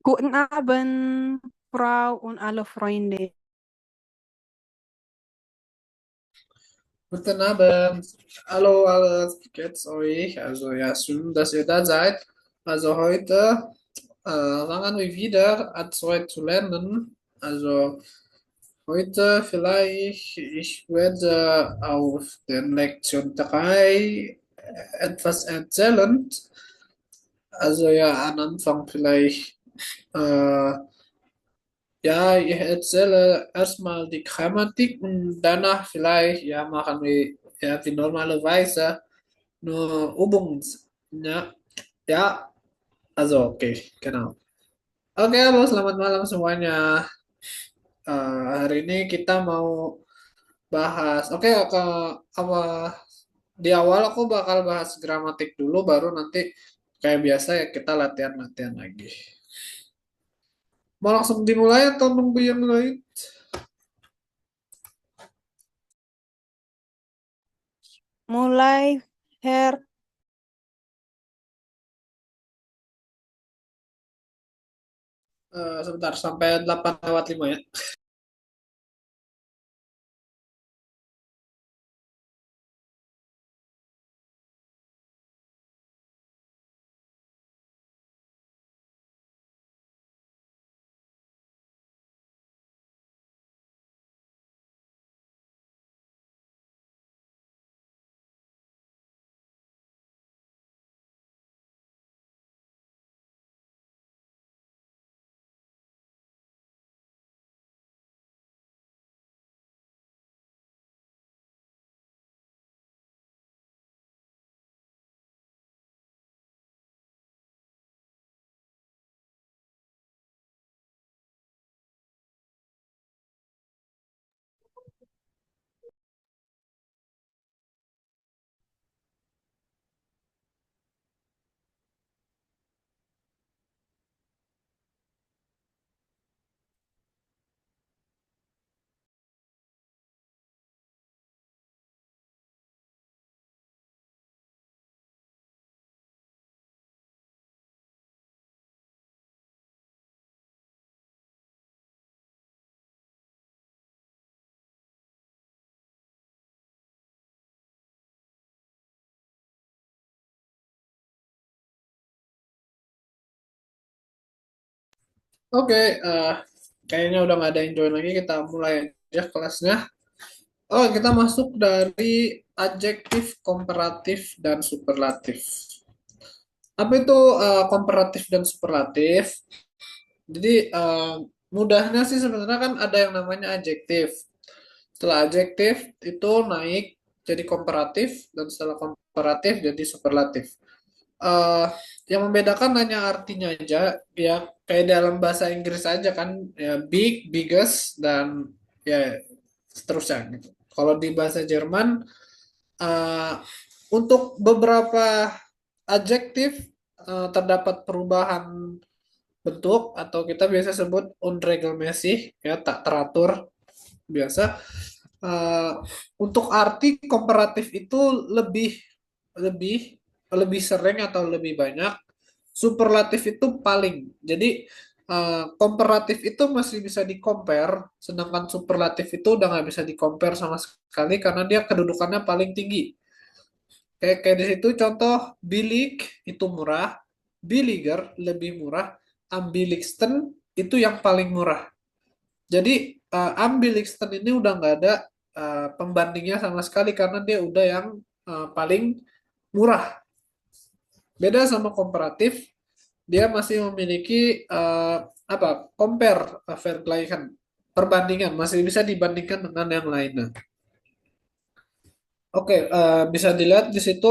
Guten Abend, Frau und alle Freunde. Guten Abend. Hallo alles, wie geht's euch? Also ja, schön, dass ihr da seid. Also heute fangen wir wieder an zwei zu lernen. Also heute vielleicht, ich werde auf der Lektion 3 etwas erzählen. Also ja, am Anfang vielleicht, äh, ja, ich erzähle erstmal die Grammatik und danach vielleicht, ja, machen wir ja wie normalerweise. Nur Übungen. Ja, ja, also oke, genau. Oke, halo, selamat malam semuanya. Hari ini kita mau bahas. Oke, apa di awal aku bakal bahas gramatik dulu, baru nanti kayak biasa ya kita latihan-latihan lagi. Mau langsung dimulai atau nunggu yang lain? Mulai, Herr. Sebentar, sampai 8:05 ya. Oke, kayaknya udah nggak ada yang join lagi, kita mulai aja kelasnya. Oh, kita masuk dari adjektif, komparatif, dan superlatif. Apa itu komparatif dan superlatif? Jadi mudahnya sih sebenarnya kan ada yang namanya adjektif. Setelah adjektif itu naik jadi komparatif dan setelah komparatif jadi superlatif. Eh, yang membedakan hanya artinya aja, ya kayak dalam bahasa Inggris aja kan, ya big, biggest, dan ya seterusnya gitu. Kalau di bahasa Jerman, Uh, untuk beberapa adjektif terdapat perubahan bentuk atau kita biasa sebut unregelmäßig, ya tak teratur biasa. Uh, untuk arti komparatif itu lebih lebih lebih sering atau lebih banyak. Superlatif itu paling. Jadi komparatif itu masih bisa di compare, sedangkan superlatif itu udah nggak bisa di compare sama sekali karena dia kedudukannya paling tinggi. Kayak di situ contoh bilik itu murah, biliger lebih murah, ambilixten itu yang paling murah. Jadi ambilixten ini udah nggak ada pembandingnya sama sekali karena dia udah yang paling murah. Beda sama komparatif, dia masih memiliki apa? Compare, vergleichen, perbandingan masih bisa dibandingkan dengan yang lainnya. Oke, bisa dilihat di situ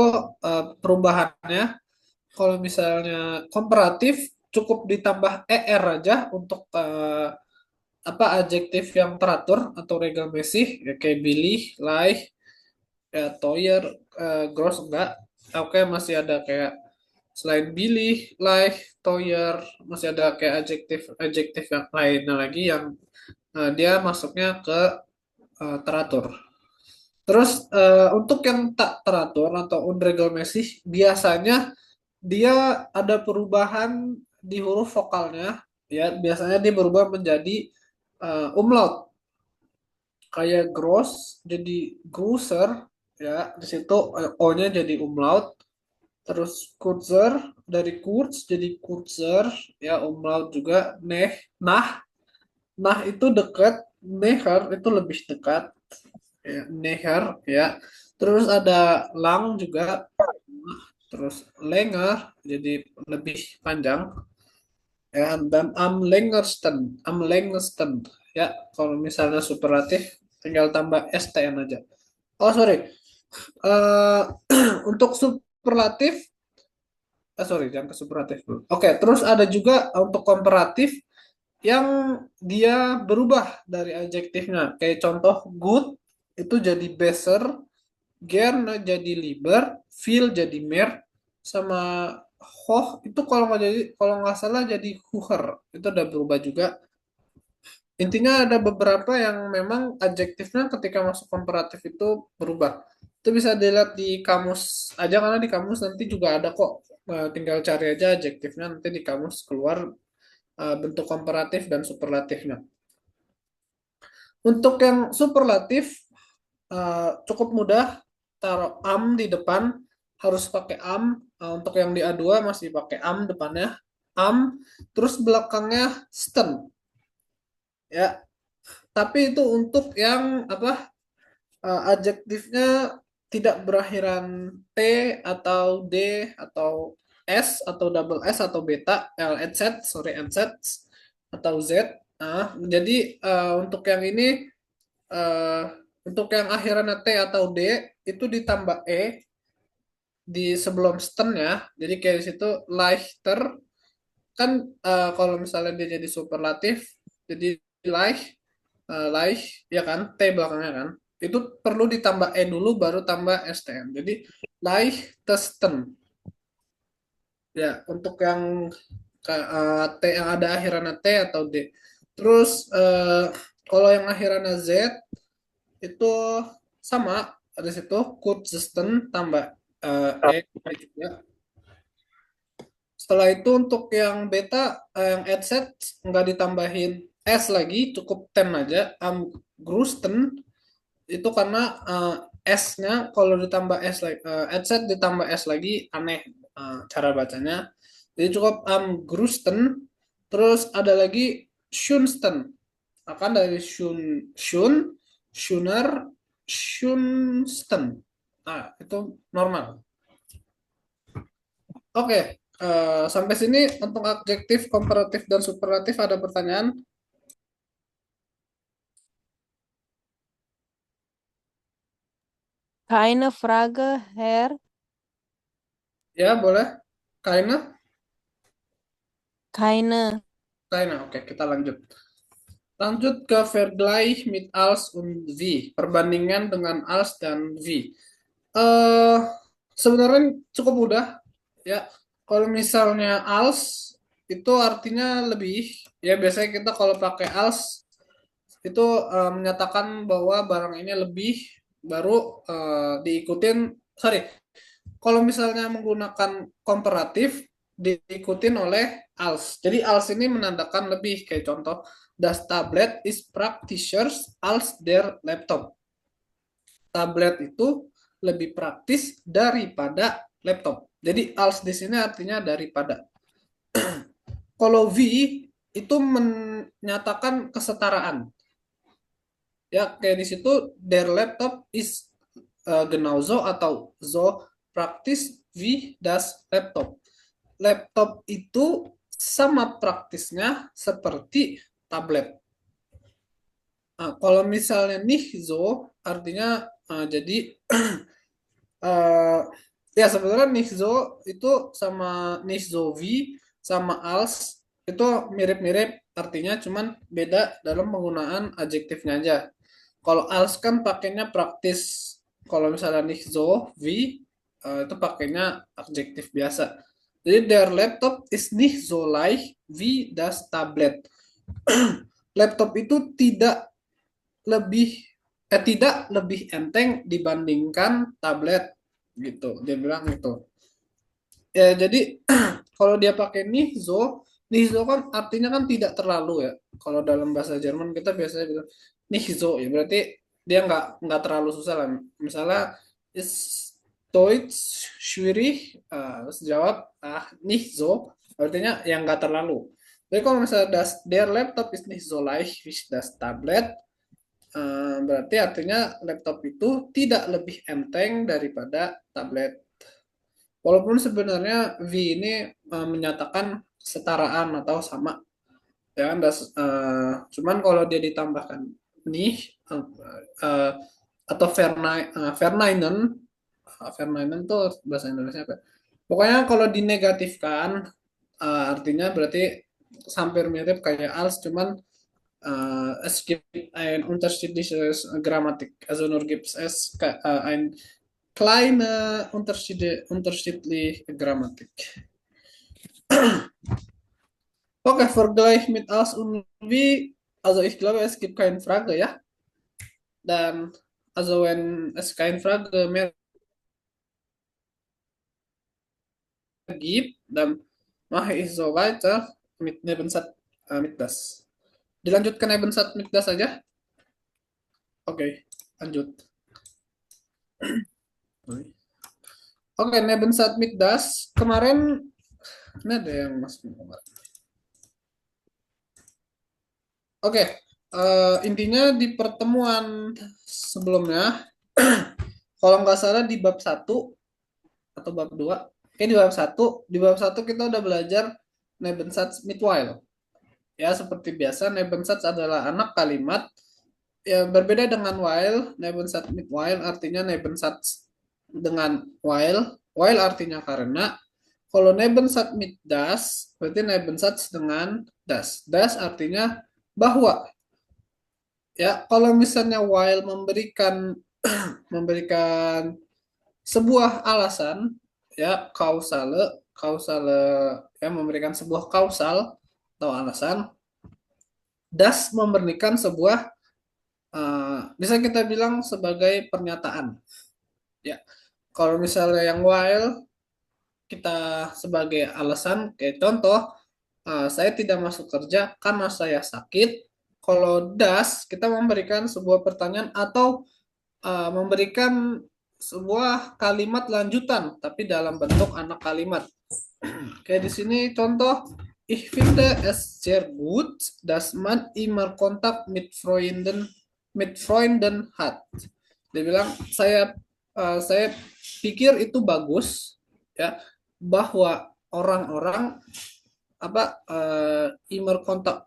perubahannya. Kalau misalnya komparatif cukup ditambah er aja untuk apa adjektif yang teratur atau regelmäßig ya kayak Billy, Lai, ya Toyer, Gross enggak. Oke, masih ada kayak selain Billy, Lai, Toyer, masih ada kayak adjektif adjektif yang lainnya lagi yang dia masuknya ke teratur. Terus untuk yang tak teratur atau unregelmäßig biasanya dia ada perubahan di huruf vokalnya. Ya, biasanya dia berubah menjadi umlaut. Kayak gross jadi grosser, ya. Di situ O-nya jadi umlaut. Terus Kurzer dari Kurz jadi Kurzer, ya umlaut juga. Nah, nah itu dekat, Neher itu lebih dekat, ya, Neher, ya. Terus ada Lang juga, terus Lenger jadi lebih panjang, ya. Dan Am Langersten, ya. Kalau misalnya superlatif tinggal tambah STN aja. Oh sorry. Eh untuk superlatif, sorry, jangan ke superatif dulu. Oke, terus ada juga untuk komparatif yang dia berubah dari adjektifnya. Kayak contoh good itu jadi besser, gern jadi lieber, viel jadi mehr, sama hoch itu kalau nggak salah jadi huher. Itu udah berubah juga. Intinya ada beberapa yang memang adjektifnya ketika masuk komparatif itu berubah. Itu bisa dilihat di kamus aja, karena di kamus nanti juga ada kok. Tinggal cari aja adjektifnya, nanti di kamus keluar bentuk komparatif dan superlatifnya. Untuk yang superlatif cukup mudah, taruh am di depan, harus pakai am. Untuk yang di A2 masih pakai am depannya, am, terus belakangnya sten, ya. Tapi itu untuk yang apa, adjektifnya tidak berakhiran T atau D atau S atau double S atau beta, LZ, sorry, NZ atau Z. Nah, jadi untuk yang ini, eh, untuk yang akhirannya T atau D itu ditambah E di sebelum sten, ya. Jadi kayak di situ leichter kan, kalau misalnya dia jadi superlatif jadi leicht, leicht, ya kan, T belakangnya kan. Itu perlu ditambah E dulu baru tambah STN. Jadi leichtesten. Ya, untuk yang T yang ada akhirannya T atau D. Terus kalau yang akhirannya Z itu sama, ada situ Kurzsten tambah E juga. Setelah itu untuk yang beta, yang headset nggak ditambahin S lagi, cukup 10 aja. Am Grusten itu karena S-nya kalau ditambah S lagi, headset ditambah S lagi aneh cara bacanya. Jadi cukup Am Grusten. Terus ada lagi Schunsten. Akan dari Shun, Schuner, Schunsten. Nah, itu normal. Oke, sampai sini untuk adjektif, komparatif, dan superlatif ada pertanyaan? Keine Frage, Herr. Ya, boleh. Kaina? Keine. Kaina, oke, kita lanjut. Lanjut ke Vergleich mit als und wie. Perbandingan dengan als dan wie. Eh, Sebenarnya cukup mudah, ya. Kalau misalnya als itu artinya lebih, ya biasanya kita kalau pakai als itu menyatakan bahwa barang ini lebih, baru diikutin, sorry, kalau misalnya menggunakan komparatif diikutin oleh als. Jadi als ini menandakan lebih, kayak contoh das Tablet is praktischer als der Laptop. Tablet itu lebih praktis daripada laptop. Jadi als di sini artinya daripada. Kalau V itu menyatakan kesetaraan. Ya, kayak di situ der Laptop is genauso atau so praktis wie das Laptop. Laptop itu sama praktisnya seperti tablet. Nah, kalau misalnya nihzo artinya jadi eh, ya sebenarnya nihzo itu sama nihzovi sama als itu mirip-mirip artinya, cuman beda dalam penggunaan adjektifnya aja. Kalau als kan pakainya praktis. Kalau misalnya nihzovi itu pakainya adjektif biasa. Jadi their laptop is nicht so leicht wie das Tablet. Laptop itu tidak lebih enteng dibandingkan tablet, gitu. Dia bilang gitu. Ya, jadi kalau dia pakai Nihzo Nicht so kan artinya kan tidak terlalu ya. Kalau dalam bahasa Jerman kita biasanya bilang nicht so ya berarti dia nggak terlalu susah lah. Misalnya is Deutsch schwierig, terus jawab nicht so, artinya yang nggak terlalu. Jadi kalau misalnya der Laptop ist nicht so leicht wie das Tablet, berarti artinya laptop itu tidak lebih enteng daripada tablet. Walaupun sebenarnya V ini menyatakan kesetaraan atau sama, ya kan? Cuman kalau dia ditambahkan nih uh, atau verneinen, verneinen tuh bahasa Indonesia apa? Pokoknya kalau dinegatifkan, artinya berarti hampir mirip kayak als, cuman es gibt ein unterschiedliches Grammatik. Also nur gibt es ein kleine unterschiedliche Grammatik. Okay, Vergleich mit als und wie. Also ich glaube, es gibt keine Frage, ja? Dann, also wenn es keine Frage mehr gibt, dann mache ich so weiter mit Nebensatz mit das. Dilanjutkan Nebensatz mit das aja. Oke, lanjut. Oke, Nebensatz mit das. Kemarin, ini ada yang masuk kemarin. Oke, intinya di pertemuan sebelumnya, kalau nggak salah di bab 1 atau bab 2, kayak di bab 1 kita udah belajar Nebensatz mit while. Ya, seperti biasa, Nebensatz adalah anak kalimat. Ya, berbeda dengan while, Nebensatz mit while artinya Nebensatz dengan while. While artinya karena. Kalau Nebensatz mit das, berarti Nebensatz dengan das. Das artinya bahwa. Ya, kalau misalnya while memberikan sebuah alasan, ya kausale ya memberikan sebuah kausal atau alasan, das memberikan sebuah bisa kita bilang sebagai pernyataan. Ya, kalau misalnya yang while kita sebagai alasan, kayak contoh, saya tidak masuk kerja karena saya sakit. Kalau das, kita memberikan sebuah pertanyaan atau memberikan sebuah kalimat lanjutan, tapi dalam bentuk anak kalimat. Kayak di sini contoh, ich finde es sehr gut, dass man immer Kontakt mit Freunden hat. Dia bilang, saya pikir itu bagus, ya, bahwa orang-orang immer kontak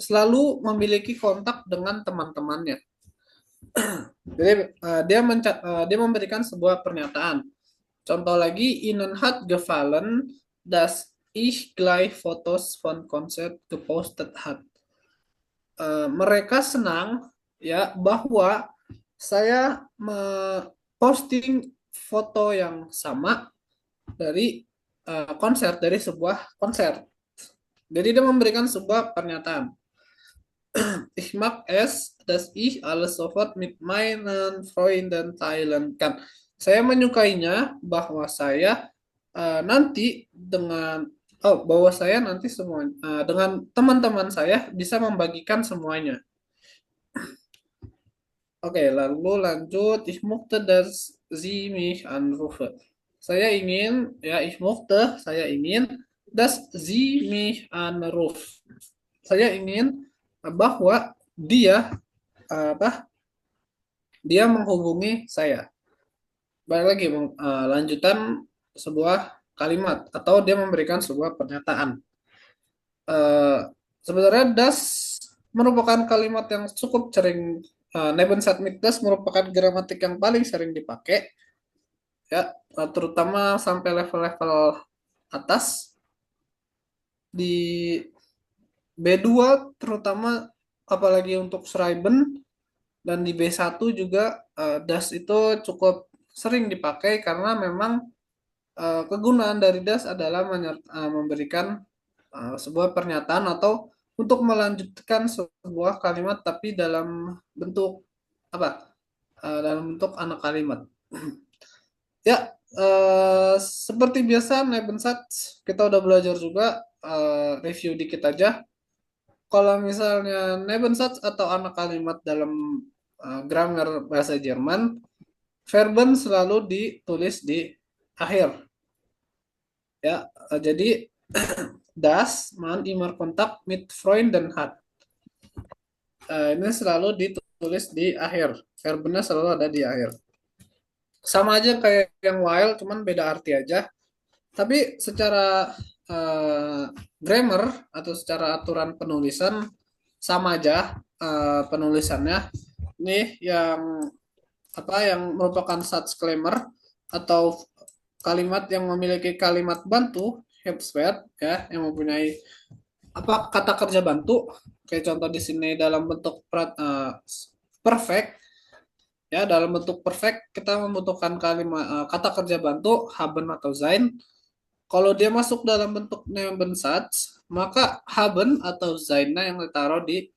selalu memiliki kontak dengan teman-temannya. Jadi dia memberikan sebuah pernyataan. Contoh lagi, Ihnen hat gefallen, dass ich gleich Fotos von Konzert gepostet hat. Mereka senang ya bahwa saya posting foto yang sama dari konser, dari sebuah konser. Jadi dia memberikan sebuah pernyataan. Ich mag es, dass ich alles sofort mit meinen Freunden teilen kann. Saya menyukainya bahwa saya nanti semua dengan teman-teman saya bisa membagikan semuanya. Oke, lalu lanjut. Ich möchte, dass Sie mich anrufen. Saya ingin, saya ingin, dass Sie mich anrufen. Saya ingin bahwa dia dia menghubungi saya. Balik lagi lanjutan sebuah kalimat atau dia memberikan sebuah pernyataan. Sebenarnya das merupakan kalimat yang cukup sering, Nebensatz mit das merupakan gramatik yang paling sering dipakai, ya, terutama sampai level-level atas di B2 terutama, apalagi untuk Schreiben, dan di B1 juga das itu cukup sering dipakai karena memang kegunaan dari das adalah memberikan sebuah pernyataan atau untuk melanjutkan sebuah kalimat tapi dalam bentuk dalam bentuk anak kalimat. Ya, Seperti biasa, Nebensatz kita udah belajar juga, review dikit aja. Kalau misalnya Nebensatz atau anak kalimat dalam grammar bahasa Jerman, verben selalu ditulis di akhir. Ya, jadi das man immer Kontakt mit Freunden hat. Ini selalu ditulis di akhir. Verbennya selalu ada di akhir. Sama aja kayak yang while, cuman beda arti aja. Tapi secara eh, grammar atau secara aturan penulisan sama aja penulisannya. Nih yang apa yang merupakan Satzklemmer atau kalimat yang memiliki kalimat bantu Hilfsverb ya yang mempunyai apa kata kerja bantu kayak contoh di sini dalam bentuk perfect ya dalam bentuk perfect kita membutuhkan kalimat kata kerja bantu haben atau sein. Kalau dia masuk dalam bentuk Nebensatz, maka haben atau sein yang ditaruh di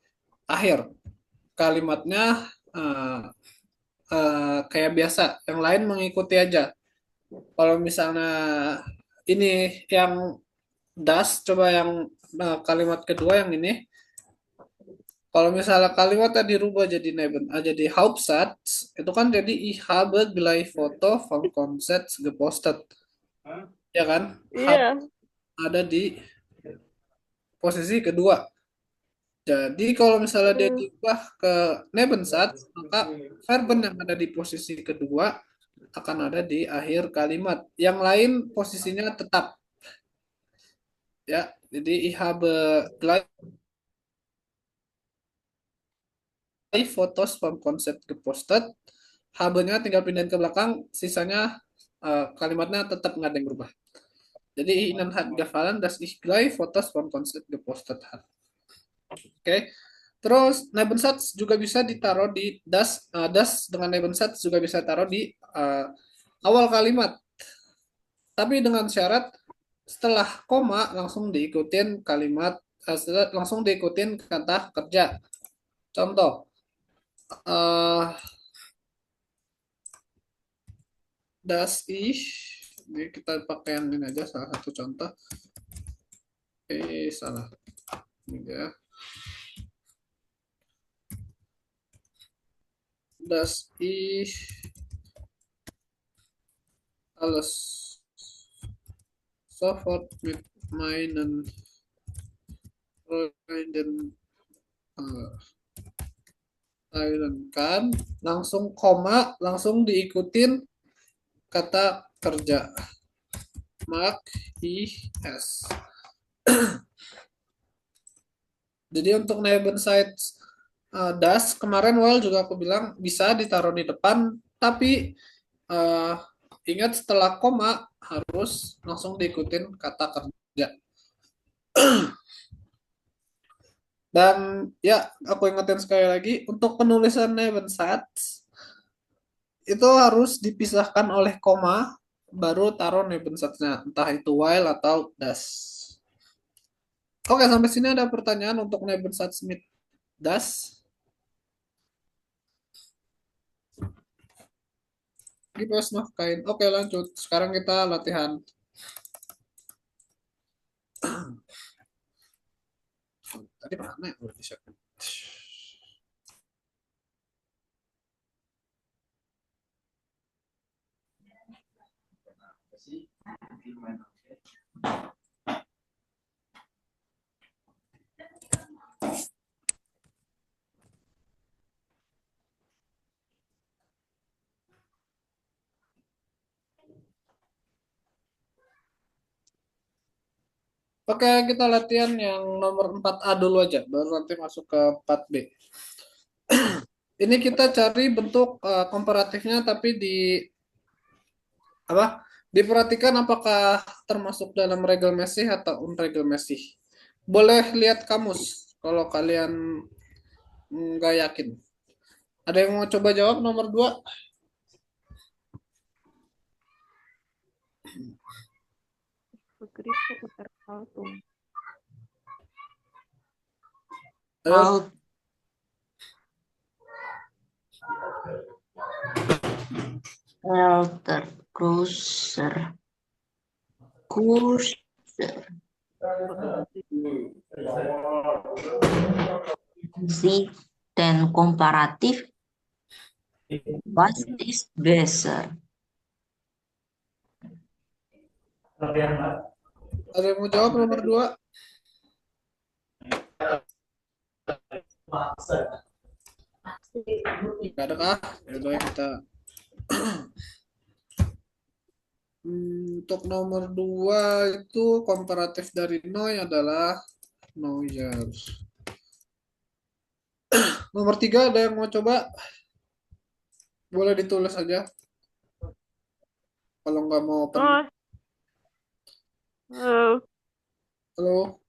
akhir. Kalimatnya kayak biasa, yang lain mengikuti aja. Kalau misalnya ini yang das, coba yang kalimat kedua yang ini. Kalau misalnya kalimatnya dirubah jadi jadi Hauptsatz, itu kan jadi ich habe gleich Foto vom Konzert gepostet. Ya kan? Hab Iya. ada di posisi kedua. Jadi kalau misalnya dia diubah ke Nebensatz, maka verben yang ada di posisi kedua akan ada di akhir kalimat. Yang lain posisinya tetap ya. Jadi ich habe gleich Fotos vom Konzert gepostet. Habe-nya tinggal pindahin ke belakang, sisanya kalimatnya tetap nggak ada yang berubah. Jadi Ihnen hat gefallen, dass ich gleich Fotos vom Konzert gepostet hat. Oke. Terus Nebensatz juga bisa ditaruh di das dengan Nebensatz juga bisa taruh di awal kalimat. Tapi dengan syarat setelah koma langsung diikutin kalimat langsung diikutin kata kerja. Contoh uh, das ich ini kita pakai yang ini aja salah satu contoh. Salah. Ini ya. Das ich alles sofort mit meinen Freunden teilen kan, langsung koma, langsung diikutin kata kerja. Mag ich es. Jadi untuk Nebensatz das kemarin Well juga aku bilang bisa ditaruh di depan, tapi ingat setelah koma harus langsung diikutin kata kerja. Dan ya, aku ingetin sekali lagi, untuk penulisan Nebensatz itu harus dipisahkan oleh koma, baru taruh Nebensatznya, entah itu while atau das. Oke, sampai sini ada pertanyaan untuk Nebensatz mit das. Gibas noch kain. Oke, lanjut. Sekarang kita latihan. Tadi mana ya? Oke, kita latihan yang nomor 4A dulu aja, baru nanti masuk ke 4B. Ini kita cari bentuk komparatifnya, tapi apa? Diperhatikan apakah termasuk dalam regelmäßig atau unregelmäßig. Boleh lihat kamus kalau kalian nggak yakin. Ada yang mau coba jawab nomor 2? Begriffe Unterhaltung. Ayo. Filter Grocer. Kurser. Sie dan komparatif. Was ist besser? Ada yang mau jawab nomor 2? Gak ada kah? Yaudah kita untuk nomor 2 itu komparatif dari Noi adalah Neuer. Nomor 3 ada yang mau coba? Boleh ditulis aja. Kalau nggak mau open. Oh, Halo?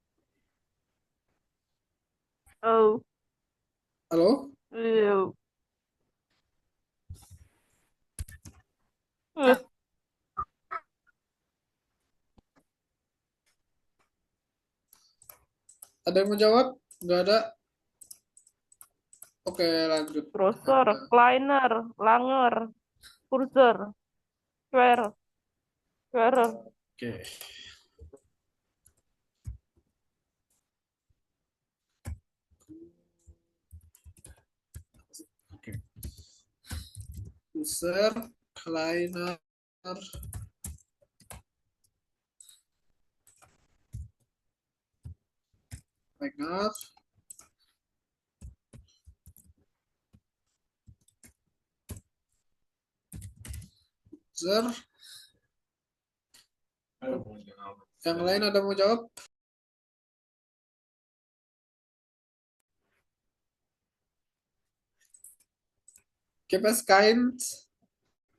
oh, Halo? oh, oh. Ada yang mau jawab? Nggak ada? Oke, lanjut. Grocer, Kleiner, Langer, Kurzer, Schwer, Schwerer. Oke. Oke. User, Kleiner, Kleiner, User. Yang lain ada mau jawab? Gibt es keins?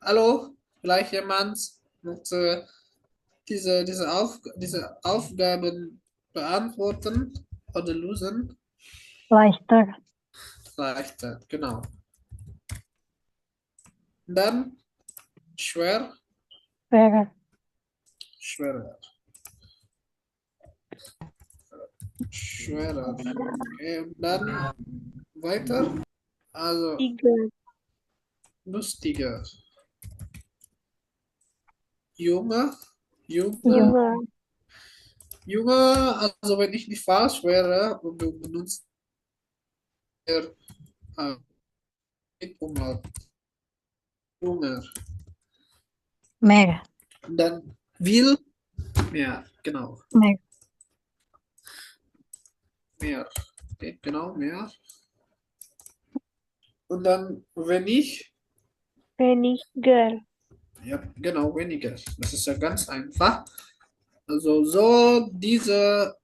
Hallo? Vielleicht jemand möchte diese Aufgaben beantworten oder lösen? Leichter, Leichter, genau. Dann schwer, schwerer, schwerer. Schwerer. Okay, und dann weiter. Also Tiger, lustiger. Junge, Junge, Junge, Junge, also wenn ich nicht falsch wäre und du benutzt äh, mit Umlaut. Junge. mehr, Und dann will, mehr, genau. mehr, Mehr. Okay, genau, mehr. Und dann, wenn ich, Weniger, ja, genau, weniger. Das ist ja ganz einfach. Also so diese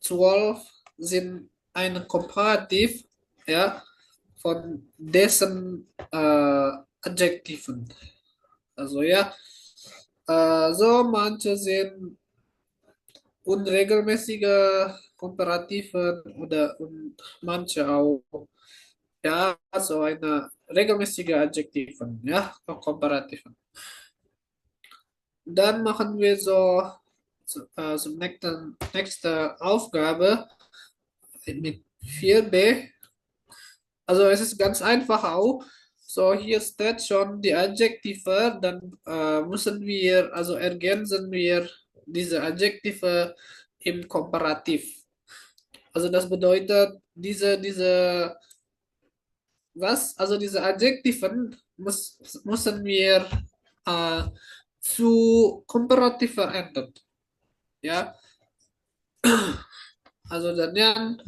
12 sind ein Komparativ, ja, von dessen Adjektiven. Also ja, so manche sind unregelmäßige Komparativen oder und manche auch, ja, so eine regelmäßige Adjektiven, ja, Komparativen. Dann machen wir so nächste Aufgabe mit 4b. Also es ist ganz einfach auch. So, hier steht schon die Adjektive, dann müssen wir, also ergänzen wir diese Adjektive im Komparativ. Also das bedeutet, also diese Adjektiven müssen wir äh, zu Komparativ verändern. Ja, also dann,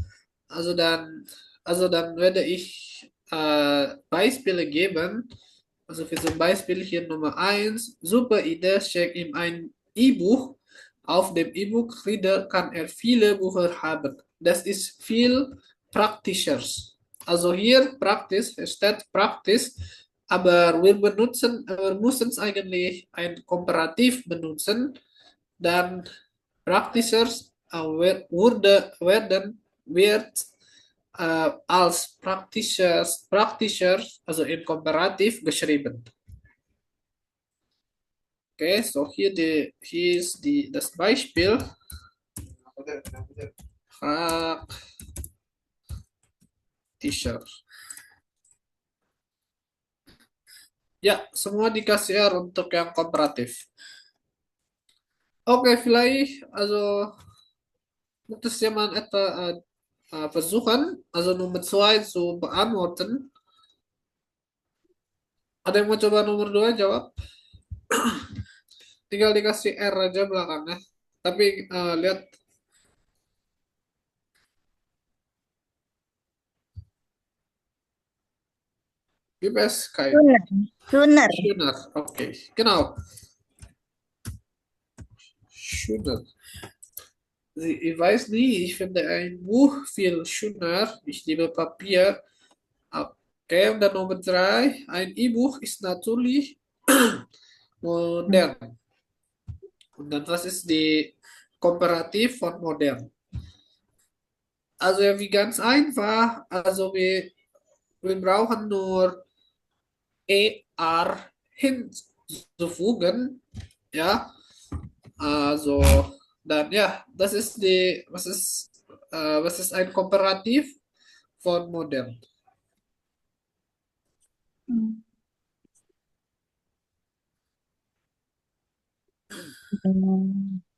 also dann, also dann werde ich Beispiele geben. Also für zum Beispiel hier Nummer eins: super Idee, steckt in ein E-Buch. Auf dem E-Book-Reader kann er viele Bücher haben. Das ist viel praktischer. Also hier praktisch, es steht praktisch, aber wir müssen es eigentlich ein Komparativ benutzen. Dann praktischer wird als praktischer, also im Komparativ geschrieben. Okay, so hier ist das Beispiel. Praktischer. Ya, semua dikasih R untuk yang komparatif. Okay, vielleicht, also gibt es jemand etwa versuchen, also Nummer 2 zu beantworten? Ada yang mau coba nomor 2 jawab? Tinggal dikasih R aja belakangnya. Tapi lihat BPS kayak Sooner. Schöner. Okay, genau. Schöner. Ich weiß nicht, ich finde ein Buch viel schöner. Ich liebe Papier. Okay, und dann Nummer 3. Ein E-Buch ist natürlich modern. Und dann, was ist die Komparativ von modern? Also ja, wie ganz einfach. Also wir brauchen nur ER hinzufügen. Ja, also dann ja, das ist was ist ein Komparativ von modern?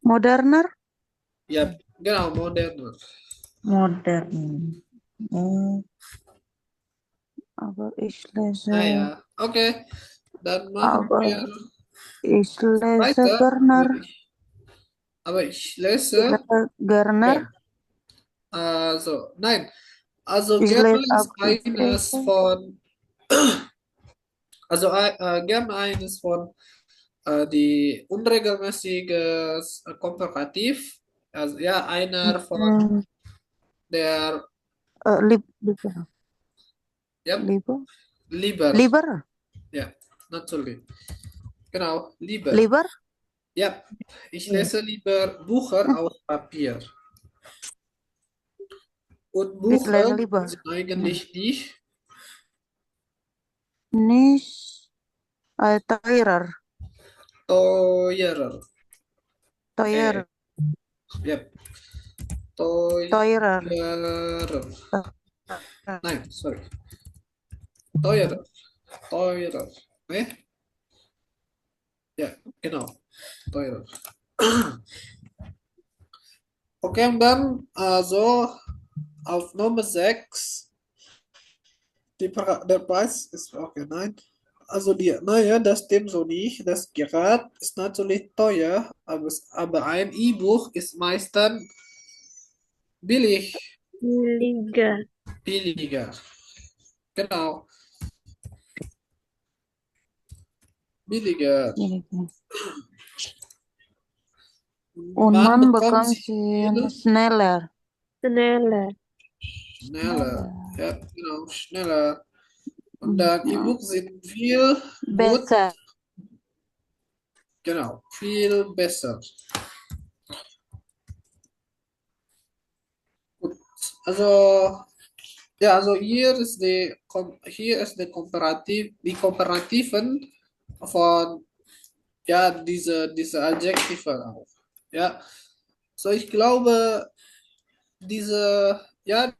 Moderner, Ja, genau, moderner. Modern. aber ich lese, Naja, okay. Dann machen aber wir ich lese weiter. Gerner, Aber ich lese. Gerner, Ja. Also, nein. Also ich gerne lese ist eines Aktivität. von, also gerne eines von die unregelmäßiges Komparativ. Also ja, einer von der, Lieber, ja, lieber, lieber. lieber, Ja, natürlich. Genau, lieber. lieber, Ja, ich lese lieber Bücher aus Papier. Und ich lese Bücher lieber. sind eigentlich Nicht teurer, teurer. teuer, Ja, teurer. teurer. Nein, sorry. Teurer. Teurer. Ne? Ja, genau. Teurer. Okay, und dann also auf Nummer 6. Der Preis ist okay, nein. Also naja, das stimmt so nicht. Das Gerät ist natürlich teuer, aber ein E-Buch ist meistens billig, billiger. Genau, billiger. Und Man man bekommt bekommt sie sie viel schneller. schneller. Ja, genau, schneller. Und dann E-Books sind viel gut, Besser. genau, viel besser. Gut. Also, ja, also hier ist die Komparativen von ja, diese Adjektive auch. Ja. So ich glaube, ja,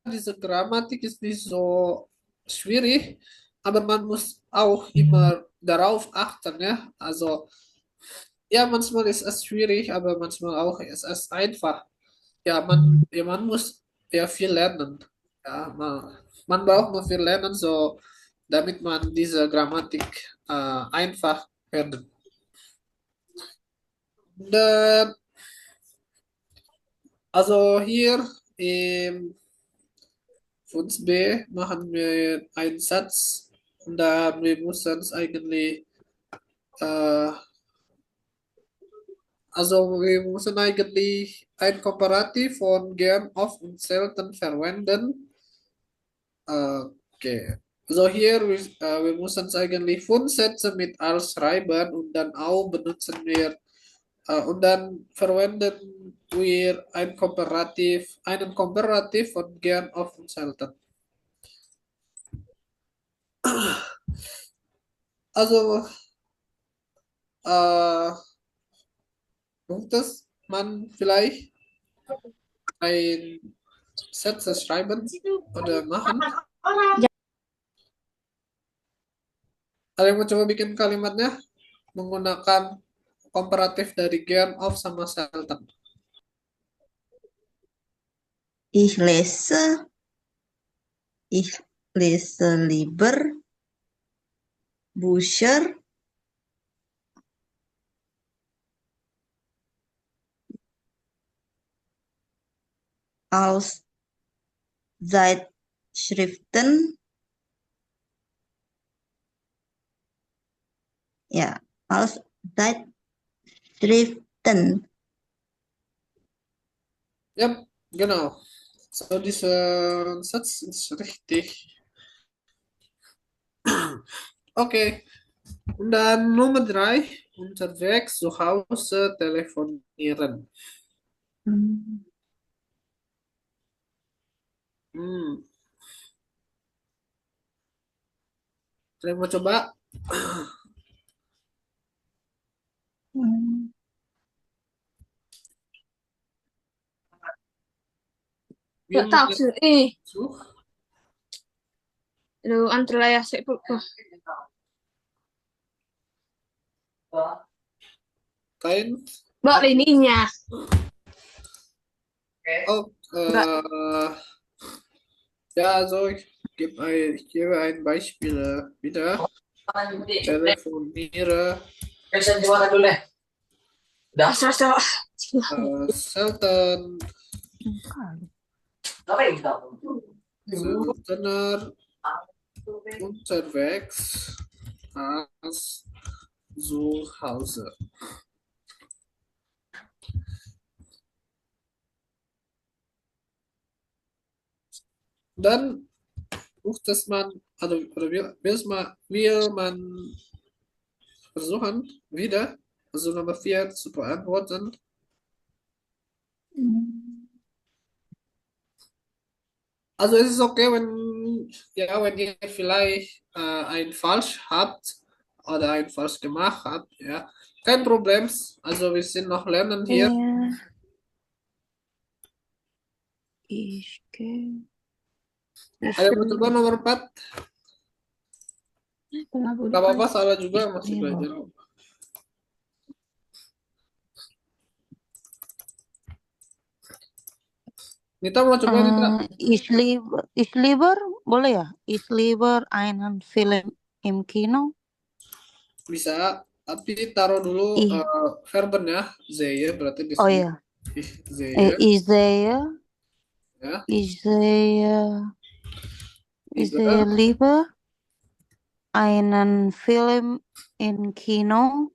diese Grammatik ist nicht so schwierig, aber man muss auch immer darauf achten, ja. Also, ja, manchmal ist es schwierig, aber manchmal auch ist es einfach. Ja, man muss ja viel lernen. Ja, man braucht noch viel lernen, so damit man diese Grammatik einfach lernen. Dan, also hier im Funds B machen wir einen Satz und da wir müssen es eigentlich, äh, also wir müssen eigentlich ein Komparativ von gern, oft und selten verwenden. Okay. Also hier, wir müssen es eigentlich Fundsätze mit als schreiben und dann auch benutzen wir und dann verwenden wir einen Komparativ von gern, oft und selten. Also, äh, muss man vielleicht ein Sätze schreiben oder machen? Ada yang mau coba bikin kalimatnya menggunakan komparatif dari Gen of sama Selten? Ich lese lieber Bücher als Zeitschriften. Ja, als Zeitschriften. Ja, genau. So, dieser Satz ist richtig. Okay. Und dann Nummer 3. Unterwegs zu Hause telefonieren. Hmm. Hmm. Saya mau coba. Hmm. Will Nggak tahu sih. Suh. Lu antara ya sih bu. Kain. Mbak ininya. Oh, ja, also ich gebe ein Beispiel wieder. Telefoniere Asa. selten, seltener unterwegs als zu Hause. Dann ruft es man, also oder will man versuchen, wieder, also Nummer 4 zu beantworten. Also es ist okay, wenn ihr vielleicht ein falsch habt oder ein falsch gemacht habt, ja. Kein Problem. Also wir sind noch lernen hier. Ada yang mau coba nomor 4? Gak apa-apa, salah juga masih belajar. Nita mau coba Nita? Ich lieber, boleh ya? Ich lieber einen Film im Kino. Bisa, tapi taruh dulu Ih. verben ya. Sehe berarti di Oh sini. ya, Sehe, ich sehe, ya. ich sehe Lieber. lieber einen Film im Kino.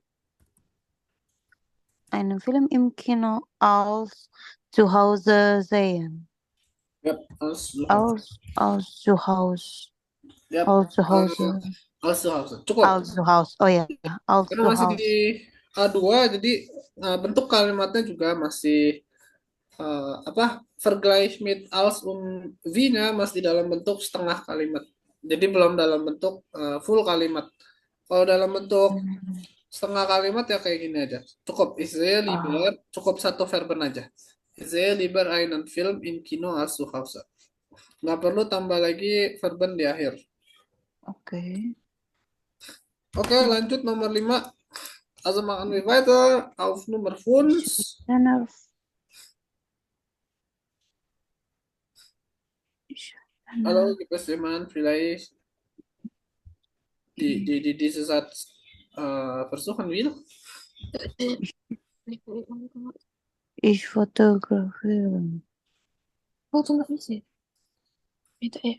Einen Film im Kino als zu Hause sehen. Ja, als zu Hause. Als zu Hause. Ya, Als zu Hause. als zu Hause. Cukup. Als zu Hause. Oh ya, als Karena zu masih Hause. di A2, jadi bentuk kalimatnya juga masih Vergleich mit als und wie-nya masih dalam bentuk setengah kalimat. Jadi belum dalam bentuk full kalimat. Kalau dalam bentuk setengah kalimat ya kayak gini aja. Cukup ich sehe lieber, cukup satu verben aja. Ich sehe lieber einen Film im Kino als zu Hause. Nggak perlu tambah lagi verben di akhir. Oke. Oke, lanjut nomor 5. Also machen wir weiter auf Nummer 5. Hallo, gibt es jemanden vielleicht, die diese Satz versuchen will? Ich fotografiere. Foto nggak bisa. Itu ya.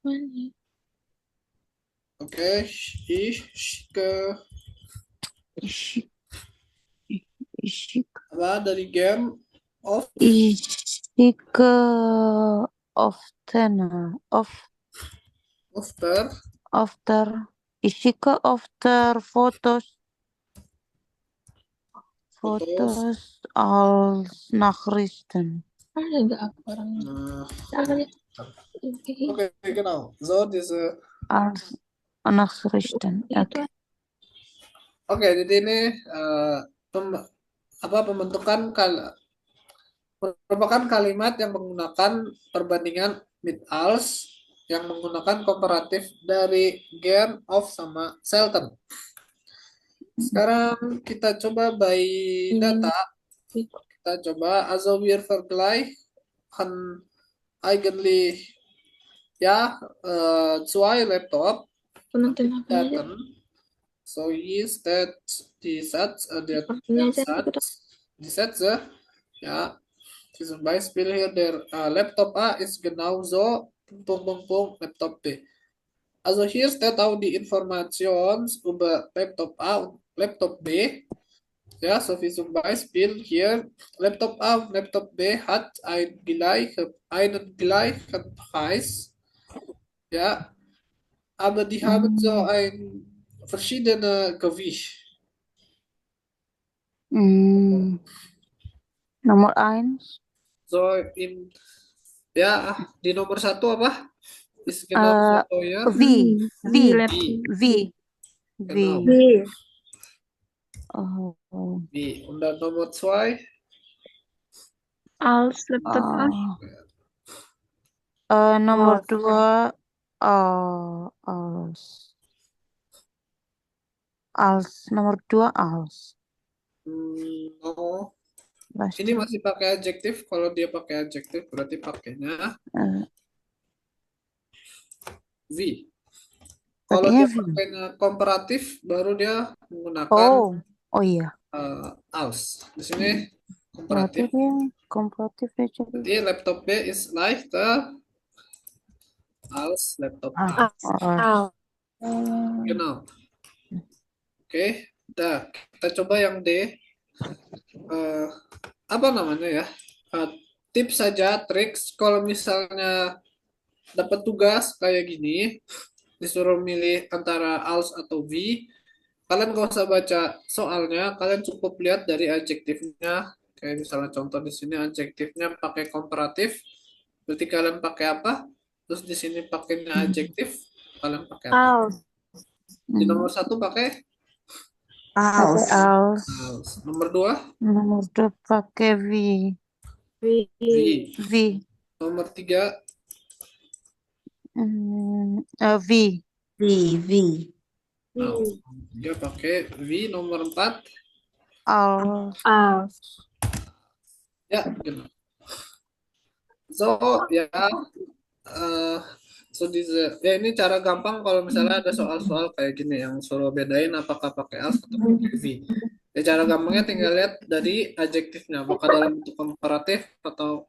Mana? Okay, ich schicke. Ich schicke. Aber dari game of. Ich schicke ich schicke öfter Fotos als Nachrichten. Ada nggak aku orangnya? Okay, genau. So, diese. Als Nachrichten. Itu. Oke, jadi ini pembentukan merupakan kalimat yang menggunakan perbandingan mid-als yang menggunakan komparatif dari Gen, of, sama Selten. Sekarang kita coba by data. Kita coba also wir vergleichen eigentlich ja zwei Laptop Penonton apa aja? Daten. So hier steht die Satz, der Artinya aja aku Satz, die Sätze, ja, zum Beispiel hier der Laptop A ist genauso Laptop B. Also hier steht auch die Information über Laptop A und Laptop B. Ja, so wie zum Beispiel hier Laptop A und Laptop B hat einen gleichen Preis. Ja, aber die haben so ein verschiedene Gewicht. Nomor 1. So ya di nomor 1 apa? Ist genau so teuer. V. V. V. V. Genau. Oh. Wie. Und dann Nummer 2. Als laptop Nomor 2. Als. Nomor 2 als. No. Pasti. Ini masih pakai adjektif. Kalau dia pakai adjektif berarti pakainya V. Kalau dia pakainya komparatif baru dia menggunakan iya. als. Di sini Berarti komparatif. dia komparatif ya jadi. Jadi laptop B is leichter als laptop A. Genau. Oke, dah kita coba yang D. Apa namanya ya? Tips saja, triks kalau misalnya dapat tugas kayak gini, disuruh milih antara als atau V, kalian gak usah baca soalnya, kalian cukup lihat dari adjektifnya. Kayak misalnya contoh di sini adjektifnya pakai komparatif, berarti kalian pakai apa? Terus di sini pakainya adjektif, kalian pakai apa? Di nomor 1 pakai als. Nomor 2? Nomor 2 pakai V. V. Nomor 3? V. Nah, dia pakai V. Nomor 4? Als. Ya, benar. So, ya. Ya ini cara gampang kalau misalnya ada soal-soal kayak gini yang suruh bedain apakah pakai als atau pakai V. Ya cara gampangnya tinggal lihat dari adjektifnya, apakah dalam bentuk komparatif atau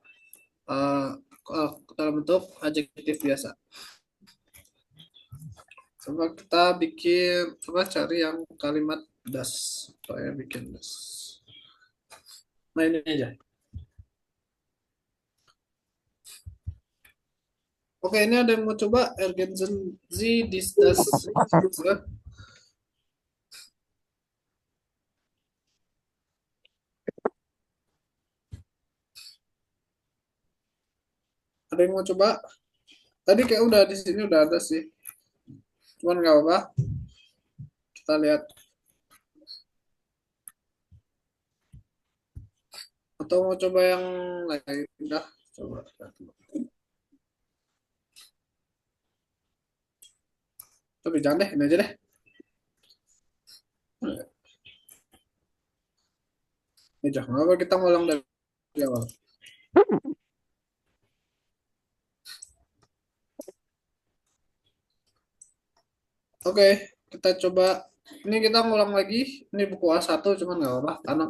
dalam bentuk adjektif biasa. Coba kita cari yang kalimat das. Saya bikin das. Nah ini aja. Oke, ini ada yang mau coba ergänzen Sie das. Ada yang mau coba? Tadi kayak udah di sini udah ada sih. Cuman nggak apa-apa. Kita lihat. Atau mau coba yang lain? Udah, coba. Tapi jangan deh, ini aja deh. Ini jangan apa kita ngulang dari awal. Oke, kita coba. Ini kita ngulang lagi. Ini buku A1 cuman nggak apa-apa karena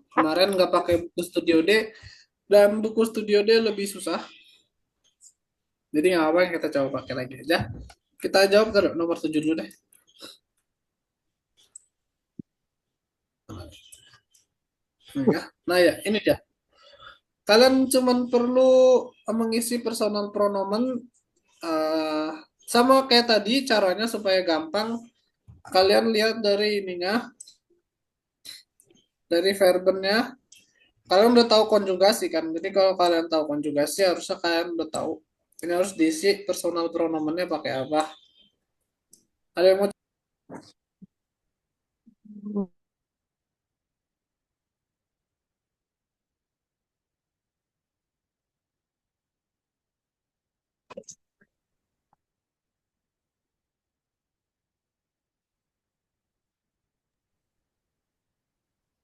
kemarin nggak pakai buku Studio D dan buku Studio D lebih susah. Jadi nggak apa yang kita coba pakai lagi aja. Kita jawab ke nomor 7 dulu deh. Nah ya, ini dia. Kalian cuman perlu mengisi personal pronomen sama kayak tadi caranya supaya gampang. Kalian lihat dari ininya, dari verbennya. Kalian udah tahu konjugasi kan? Jadi kalau kalian tahu konjugasi harusnya kalian udah tahu. Ini harus diisi personal pronomennya pakai apa. Ada yang mau?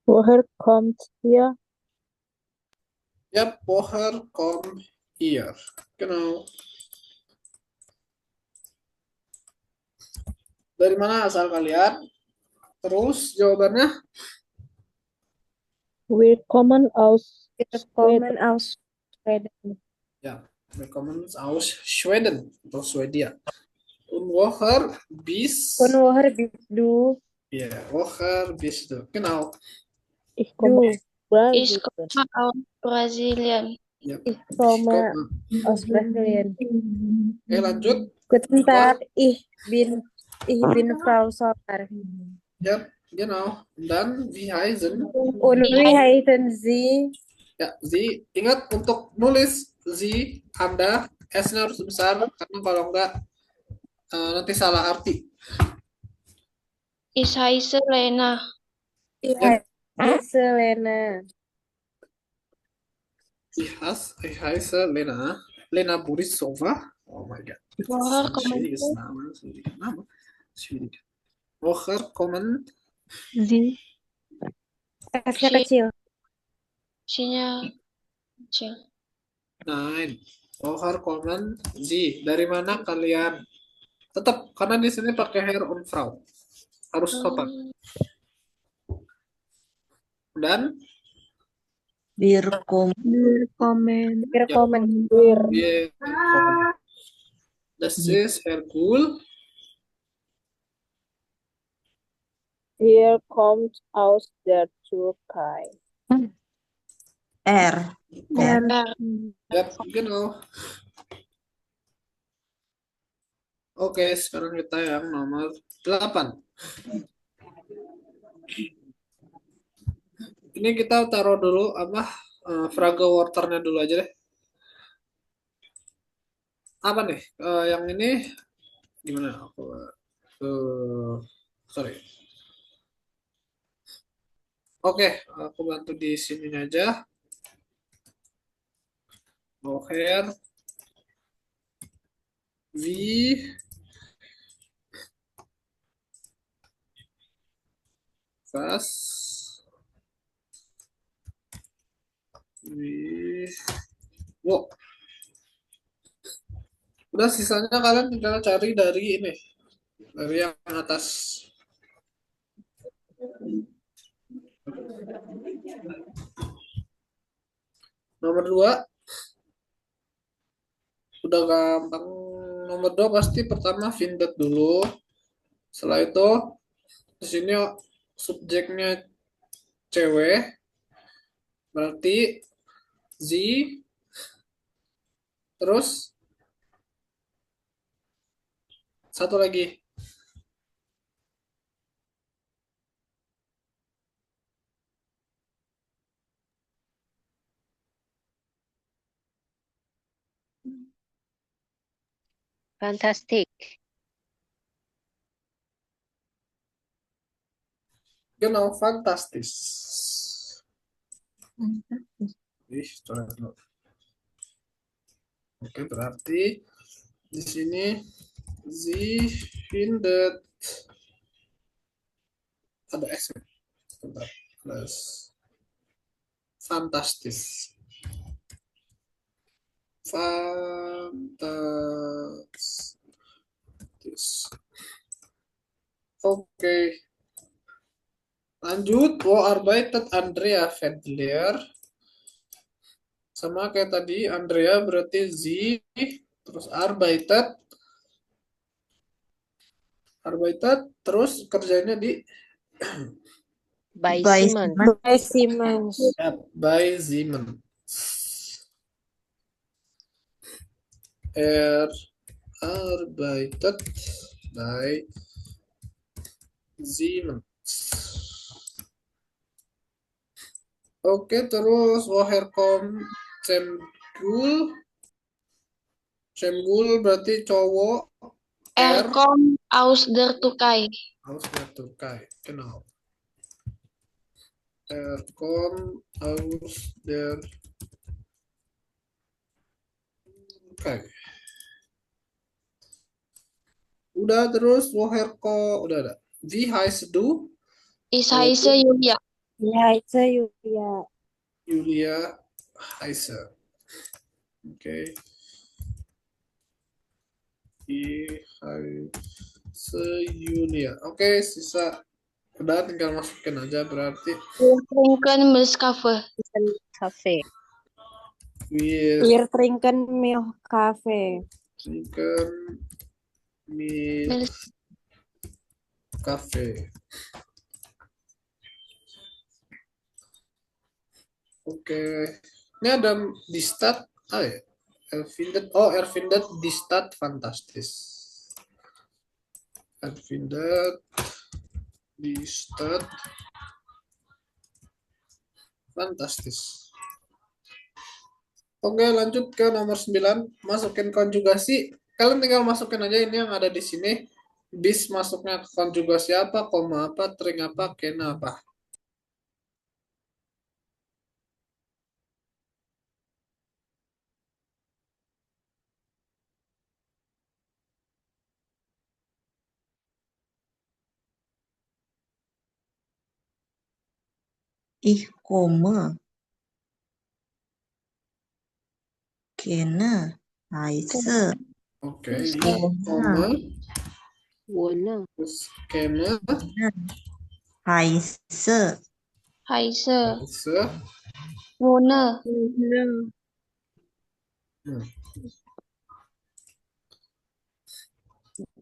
Woher kommt ihr? Yap, woher kommt ihr? Genau. Dari mana asal kalian? Terus jawabannya? Wir kommen aus Willkommen aus Schweden. Ya, willkommen aus Schweden atau Swedia. Und woher bist Von woher bist du? Ja, woher bist du? Genau. Ich komme aus Ich Brasilien. komme aus Brasilien. Ya, Ich komme komme. aus Brasilien. Oke, lanjut. Guten Tag, ich bin Frau Sommer. Ya, genau. Dan wie heißen? Und wie heißen Sie? Ya, Sie. Ingat untuk nulis Sie, Anda, S-nya harus besar karena kalau enggak nanti salah arti. Ich heiße Lena. Ich Ja. heiße Lena. Ich heiße Lena. Lena Borisova. Oh my God. Das Woher ist ein kommen schwieriges Sie? Name. Schwieriger Name. Schwierig. Woher kommen Sie, F-nya Si. kecil. Sinya kecil. Nein. Woher kommen Sie? Dari mana kalian? Tetap, karena di sini pakai Herr und Frau. Harus sopan. Dan Wir kommen. Willkommen. Willkommen. wir kommen. Das ist Herr Gul. Ihr kommt aus der Türkei. R. Ja, R. genau. Oke, sekarang kita yang nomor 8. Ini kita taruh dulu Frage Worternya dulu aja deh. Apa nih? Yang ini gimana? Sorry. Oke, aku bantu di sini aja. Woher wie was wie wo. Udah sisanya kalian tinggal cari dari ini. Dari yang atas. Nomor 2 udah gampang. Nomor 2 pasti pertama findet dulu. Setelah itu di sini subjeknya cewek, berarti Z, terus satu lagi. Fantastic. Genau, fantastis. Ih, coret dulu. Oke, berarti di sini Sie findet ada S ya? Sebentar. Plus fantastis. Fantastis. Oke. Lanjut, wo arbeitet Andrea Fendler? Sama kayak tadi, Andrea berarti Z, terus arbeitet, terus kerjanya di By By Siemens. Siemens. By Siemens. by Siemens. Arbeitet by Siemens. Oke, terus woher kommt Cemgul? Cemgul berarti cowok. Er kommt aus der Türkei. Aus der Türkei, genau. Er kommt aus der Türkei. Udah, terus woher kommt, udah ada. Wie heißt du? Ich heiße Julia. Ich heiße Julia. Julia Heise. Oke. Heise Julia. Oke, sisa udah tinggal masukin aja berarti Wir trinken Milchkaffee. Kaffee. wir Wir trinken Milchkaffee. trinken Milch Milch. Kaffee. Oke. Ini ada di stat. Ya. Er findet die Stadt fantastisch. Er findet die Stadt fantastisch. Oke, lanjut ke nomor 9. Masukin konjugasi. Kalian tinggal masukin aja ini yang ada di sini. Bis masuknya ke konjugasi apa, koma apa, tring apa, kena apa. Ich komme. Kenne. Heiße. Oke, Wohne. koma, Wohne. terus kena, Heiße. Heise. se, Wohne. hmm,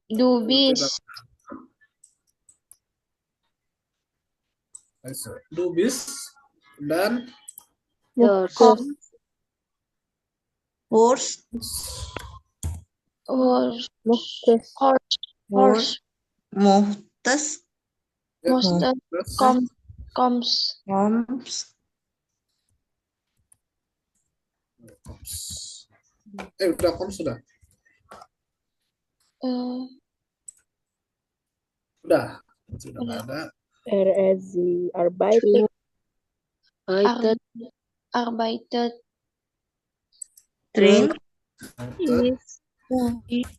Du bist. du bist, dan Komm. Horst. Horst. Möchtest. Horst. Mohtes. ya, Moster. terus, Kommst. Koms. udah kom sudah. Sudah nggak ada. Sie arbeitet. Arbeitet. Train. Arbeitet,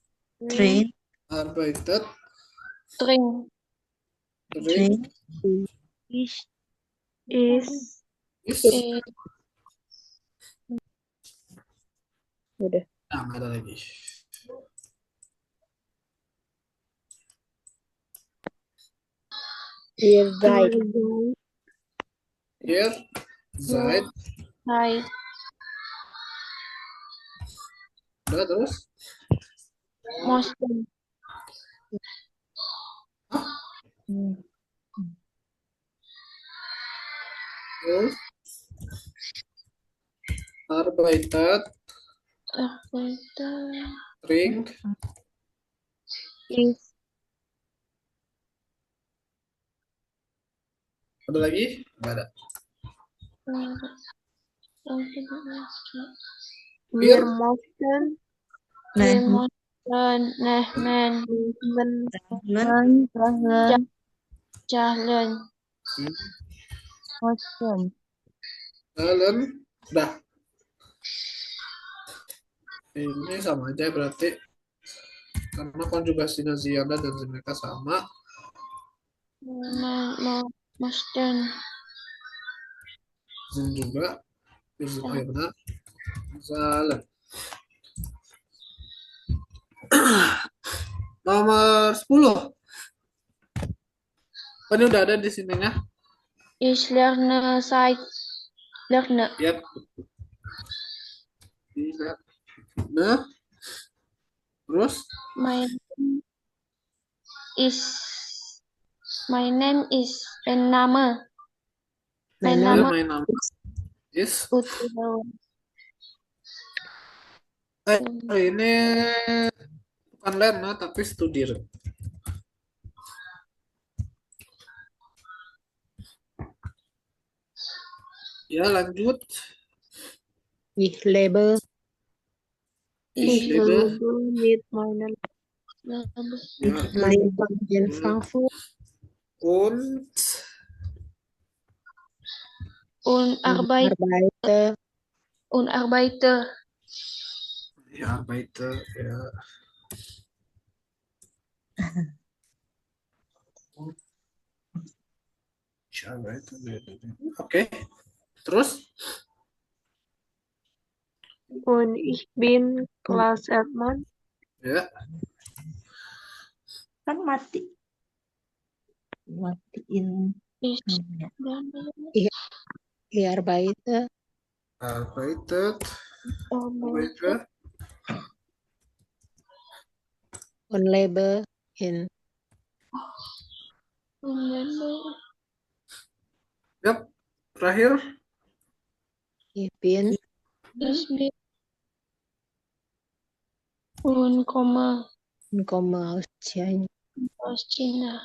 Train. arbeitet, Trink. drink, Ist. ist, Udah. nah, nggak ada lagi. Ihr seid. Ihr seid, Zeit. udah terus. Mosten. Terus, arbeitet, Arbeitet. drink, Ist. ada lagi? Nggak ada. Wir Wir mochten. Nah, Wir mochten. Nehmen. Jalan. jalan, udah. Ini sama aja berarti karena konjugasinya Ziada dan mereka sama. Mosten. Zin juga. Oh ya benar. Jalan. Nomor 10. Oh, ini udah ada di sininya. Ich lerne seit. Lerne. Yap. Bisa. Nah. Terus My name is nama. My ya, nama main nama is. Utilo. Ini bukan Lena tapi Studir. Ya lanjut. Ich lebe. Ich lebe. mit meiner Ja. lebe in Frankfurt. Und Arbeite. Und arbeite. ja, arbeite. Ja. Ich Oke. Terus? Und ich bin Kelas Erdmann. Ya. Kan matiin Ich namanya. lerne Ich arbeite Arbeitet. arbeite und lebe in und lerne. Yap. Terakhir. Ich bin Ich bin und komme aus China. aus China.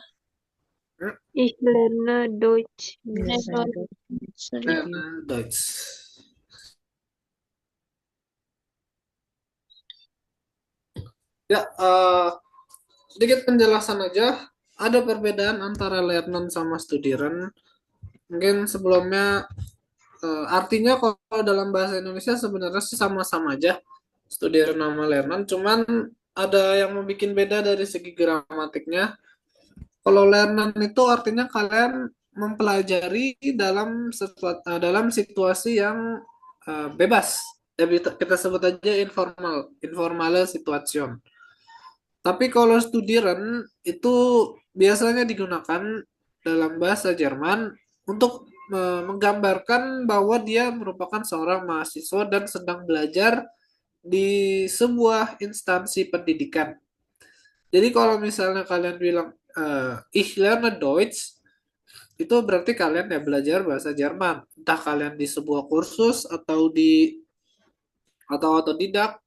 Ich lerne Deutsch. Lerne Deutsch. Ya, sedikit penjelasan aja. Ada perbedaan antara lernen sama studieren. Mungkin sebelumnya artinya kalau dalam bahasa Indonesia sebenarnya sih sama-sama aja. Studieren sama lernen. Cuman ada yang membuat beda dari segi gramatiknya. Kalau lernen itu artinya kalian mempelajari dalam situasi yang bebas. Ya, kita sebut aja informal situation. Tapi kalau studieren itu biasanya digunakan dalam bahasa Jerman untuk menggambarkan bahwa dia merupakan seorang mahasiswa dan sedang belajar di sebuah instansi pendidikan. Jadi kalau misalnya kalian bilang ich lerne Deutsch, itu berarti kalian ya belajar bahasa Jerman. Entah kalian di sebuah kursus atau otodidak,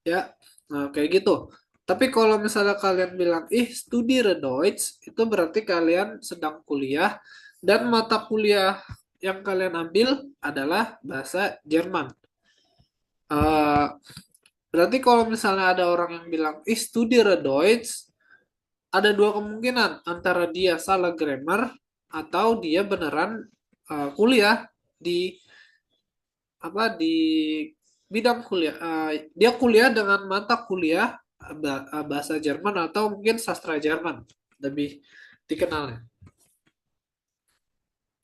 ya, kayak gitu. Tapi kalau misalnya kalian bilang studiere Deutsch, itu berarti kalian sedang kuliah dan mata kuliah yang kalian ambil adalah bahasa Jerman. Berarti kalau misalnya ada orang yang bilang studiere Deutsch, ada dua kemungkinan, antara dia salah grammar atau dia beneran kuliah di bidang kuliah. Dia kuliah dengan mata kuliah bahasa Jerman atau mungkin sastra Jerman lebih dikenalnya.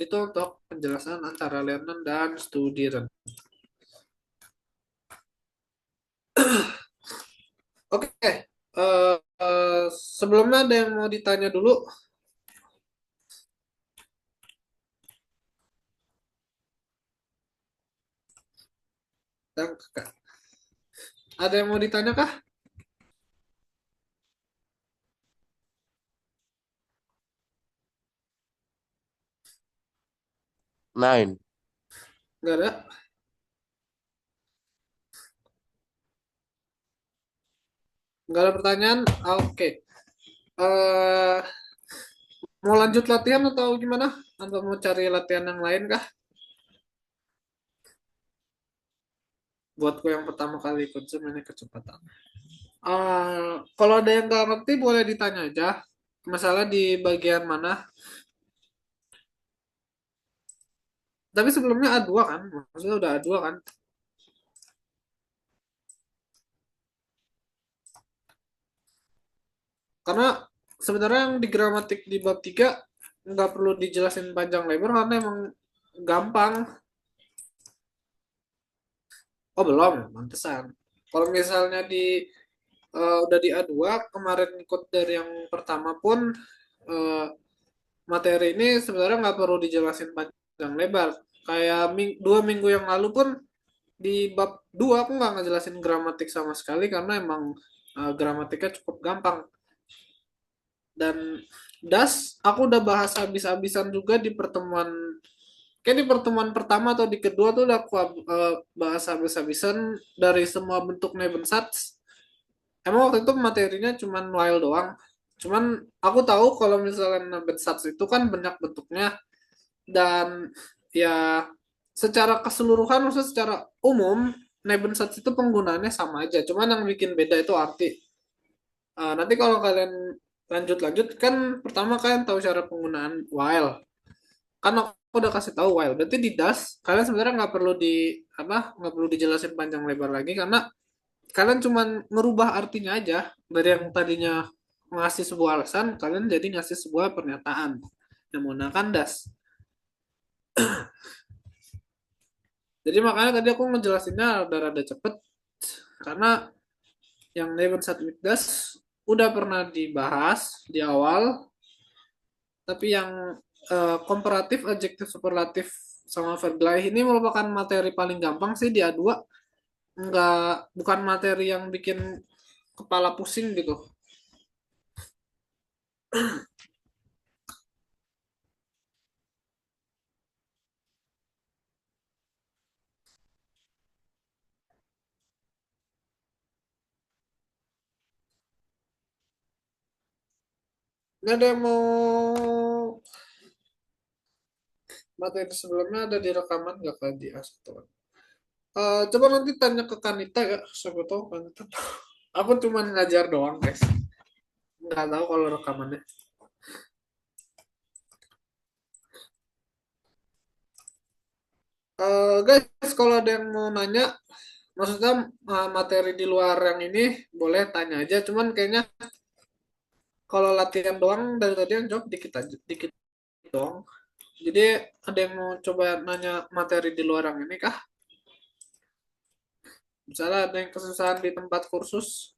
Itu untuk penjelasan antara lernen dan studieren. Oke, sebelumnya ada yang mau ditanya dulu? Ada yang mau ditanya kah? Nine. Nggak ada? Nggak ada pertanyaan? Oke. Mau lanjut latihan atau gimana? Atau mau cari latihan yang lain kah? Buatku yang pertama kali ikut Zoom ini kecepatan. Kalau ada yang nggak ngerti boleh ditanya aja. Masalah di bagian mana? Tapi sebelumnya A2 kan? Maksudnya udah A2 kan? Karena sebenarnya yang di gramatik di bab 3 nggak perlu dijelasin panjang lebar karena emang gampang. Oh belum, mantesan. Kalau misalnya udah di A2, kemarin ikut dari yang pertama pun materi ini sebenarnya nggak perlu dijelasin panjang lebar. Kayak 2 minggu yang lalu pun di bab 2 aku nggak ngejelasin gramatik sama sekali karena emang gramatiknya cukup gampang. Dan das aku udah bahas habis-habisan juga di pertemuan pertama atau di kedua tuh udah aku bahas habis-habisan dari semua bentuk Nebensatz. Emang waktu itu materinya cuman while doang. Cuman aku tahu kalau misalnya Nebensatz itu kan banyak bentuknya dan ya secara keseluruhan maksudnya secara umum Nebensatz itu penggunaannya sama aja. Cuman yang bikin beda itu arti. Nanti kalau kalian lanjut kan pertama kalian tahu cara penggunaan while. Kan aku udah kasih tahu while. Berarti di das kalian sebenarnya nggak perlu dijelasin panjang lebar lagi karena kalian cuma ngerubah artinya aja dari yang tadinya ngasih sebuah alasan kalian jadi ngasih sebuah pernyataan yang menggunakan das. Jadi makanya tadi aku ngejelasinnya rada-rada cepet karena yang never start with does udah pernah dibahas di awal, tapi yang komparatif, adjektif, superlatif sama verb ini merupakan materi paling gampang sih di A2. Bukan materi yang bikin kepala pusing gitu. Nggak ada yang mau materi sebelumnya ada di rekaman nggak Kak di A1? Coba nanti tanya ke Kanita ya, siapa tahu Kanita. Aku cuma ngajar doang guys, nggak tahu kalau rekamannya. Guys, kalau ada yang mau nanya, maksudnya materi di luar yang ini boleh tanya aja. Cuman kayaknya kalau latihan doang dari tadi yang jawab dikit aja, dikit doang. Jadi ada yang mau coba nanya materi di luar yang ini kah? Misalnya ada yang kesusahan di tempat kursus.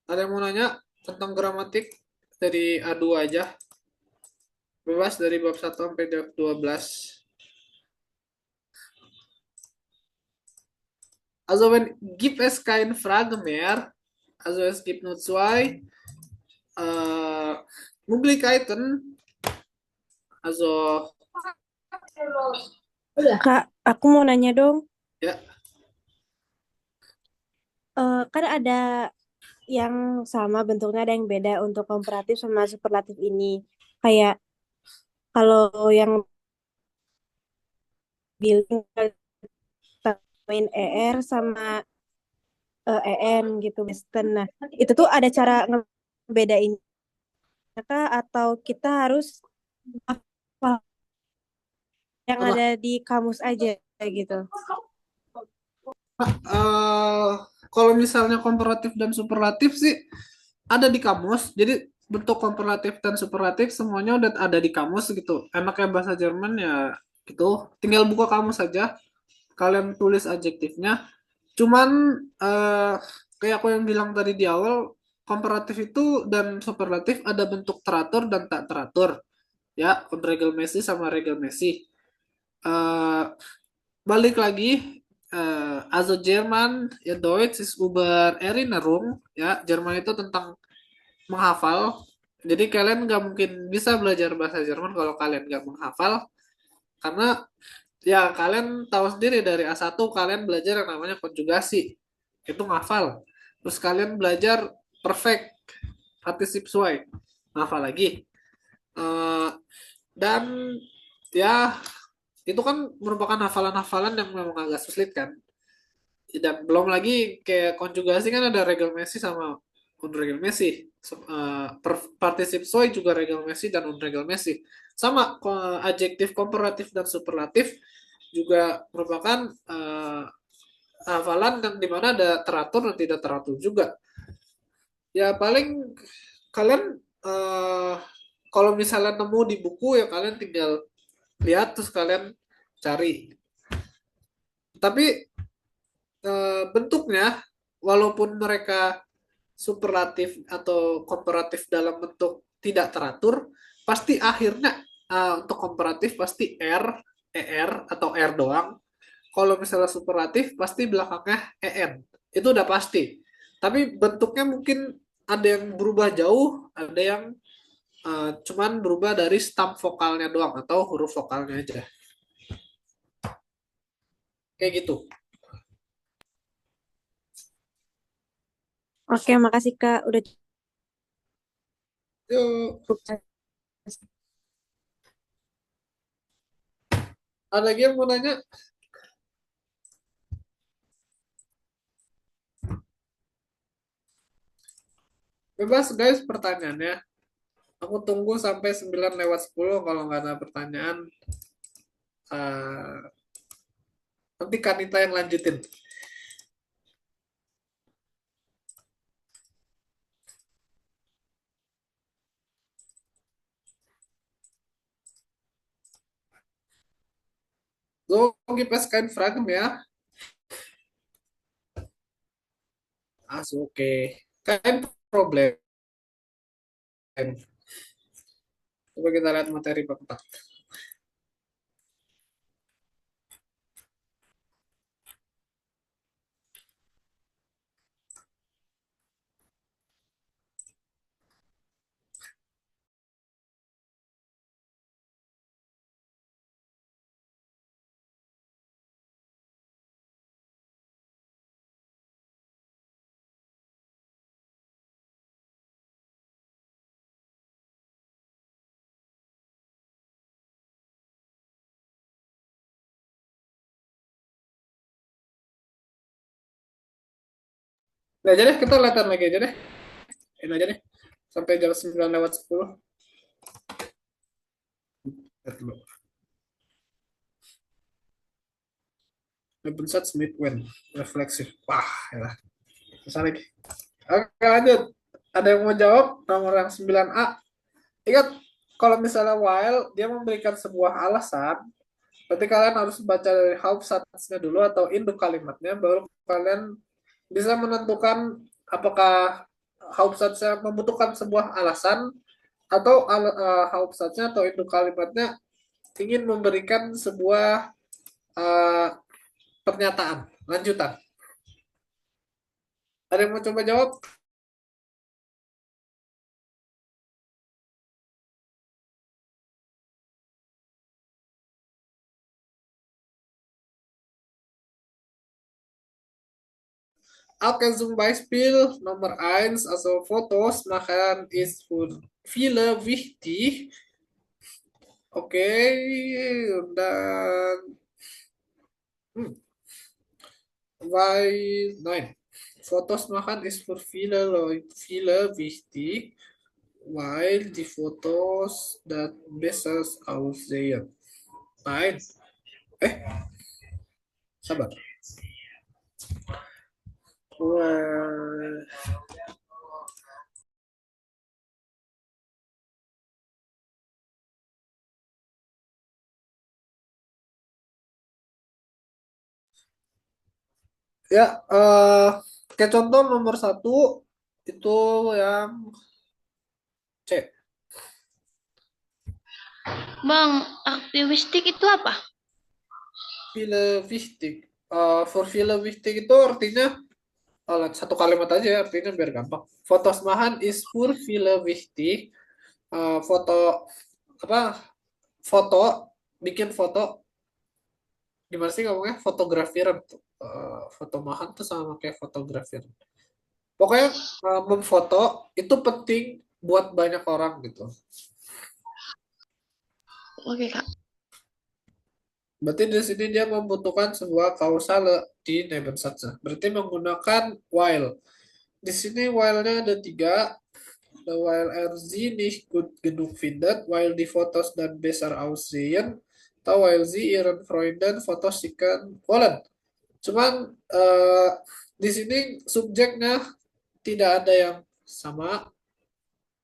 Ada yang mau nanya tentang gramatik dari A2 aja. Bebas dari bab 1 sampai bab 12. Also wenn gibt es keine Frage mehr, also es gibt nur zwei Möglichkeiten. Also Kak, aku mau nanya dong. ya, Kan ada yang sama bentuknya, ada yang beda untuk komparatif sama superlatif ini. Kayak kalau yang bilang tambahin ER sama EN gitu, Western. Nah, itu tuh ada cara ngebedain kah atau kita harus hafal yang apa? ada di kamus aja gitu? Kalau misalnya komparatif dan superlatif sih ada di kamus. Jadi bentuk komparatif dan superlatif semuanya udah ada di kamus gitu. Enaknya bahasa Jerman ya gitu. Tinggal buka kamus saja. Kalian tulis adjektifnya. Cuman kayak aku yang bilang tadi di awal, komparatif itu dan superlatif ada bentuk teratur dan tak teratur. Ya, unregelmäßig sama regelmäßig. Eh, Balik lagi, also Jerman, ya Deutsch ist über Erinnerung, ya Jerman itu tentang menghafal. Jadi kalian nggak mungkin bisa belajar bahasa Jerman kalau kalian nggak menghafal, karena ya kalian tahu sendiri dari A1 kalian belajar yang namanya konjugasi, itu ngafal. Terus kalian belajar perfect, particip suai, ngafal lagi. Eh, dan ya itu kan merupakan hafalan-hafalan yang memang agak sulit kan. Dan belum lagi kayak konjugasi kan ada regel Messi sama unregel Messi. Particip soy juga regel Messi dan unregel Messi. Sama adjektif komparatif dan superlatif juga merupakan hafalan yang dimana ada teratur dan tidak teratur juga. Ya paling kalian kalau misalnya nemu di buku ya kalian tinggal lihat terus kalian cari. Tapi bentuknya walaupun mereka superlatif atau komparatif dalam bentuk tidak teratur, pasti akhirnya untuk komparatif pasti R, ER atau R doang. Kalau misalnya superlatif pasti belakangnya EN. Itu udah pasti. Tapi bentuknya mungkin ada yang berubah jauh, ada yang cuman berubah dari stam vokalnya doang atau huruf vokalnya aja. Kayak gitu. Oke, makasih Kak. Udah Yuk, cukup. ada lagi yang mau nanya? Bebas guys pertanyaannya. Aku tunggu sampai 9:10 kalau nggak ada pertanyaan. Nanti Kanita yang lanjutin. give us kind fragment ya. Oke. Kind problem. Coba kita lihat materi bab 4. Nah, jadi kita latihan lagi aja deh. Ini aja deh. Sampai jam 9:10. Lihat dulu. Open shot midwind refleksif. Wah, ya. Terus lagi. Oke, lanjut. Ada yang mau jawab? Nomor yang 9A. Ingat, kalau misalnya while dia memberikan sebuah alasan, berarti kalian harus baca dari how substance-nya dulu atau induk kalimatnya, baru kalian bisa menentukan apakah how substance-nya membutuhkan sebuah alasan atau how substance-nya atau induk kalimatnya ingin memberikan sebuah uh, pernyataan lanjutan. Ada yang mau coba jawab? Oke, zum Beispiel Nummer 1, also Fotos machen ist für viele wichtig. Oke, und dann nein, Fotos machen ist für viele Leute wichtig, weil die Fotos dann besser aussehen. Nein. Sabar. Ya, kayak contoh nomor 1 itu yang C. Bang, aktivistik itu apa? Viele wichtig. For viele wichtig itu artinya satu kalimat aja ya, artinya biar gampang. Fotos mahan is for viele wichtig. Foto apa? Foto, bikin foto. Gimana sih ngomongnya? Fotografiran. Foto mahan tuh sama kayak fotografiran. Pokoknya memfoto itu penting buat banyak orang gitu. Oke, Kak. Berarti di sini dia membutuhkan sebuah kausal di Nebensätze. Berarti menggunakan while. Di sini while-nya ada 3. While er sie nicht gut genug findet, while die Fotos dann besser aussehen, atau while sie ihren Freunden Fotos schicken wollen. Cuman di sini subjeknya tidak ada yang sama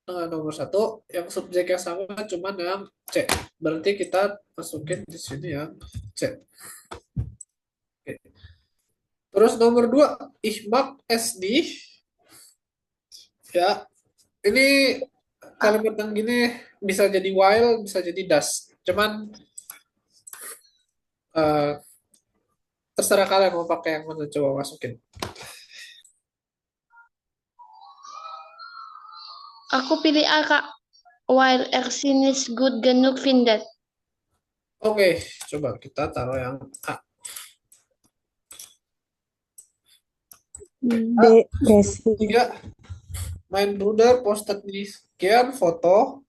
dengan nomor 1. Yang subjeknya sama cuman yang C. Berarti kita masukin di sini yang C. Oke. Terus nomor 2, ich mag es nicht. Ya, ini kalimat yang gini bisa jadi while, bisa jadi does. Cuman terserah kalian mau pakai yang mana, coba masukin. Aku pilih A, Kak. While Ersin is good genug findet. Oke, coba kita taruh yang A. B, guys. 3. Mein Bruder postet di sekian foto.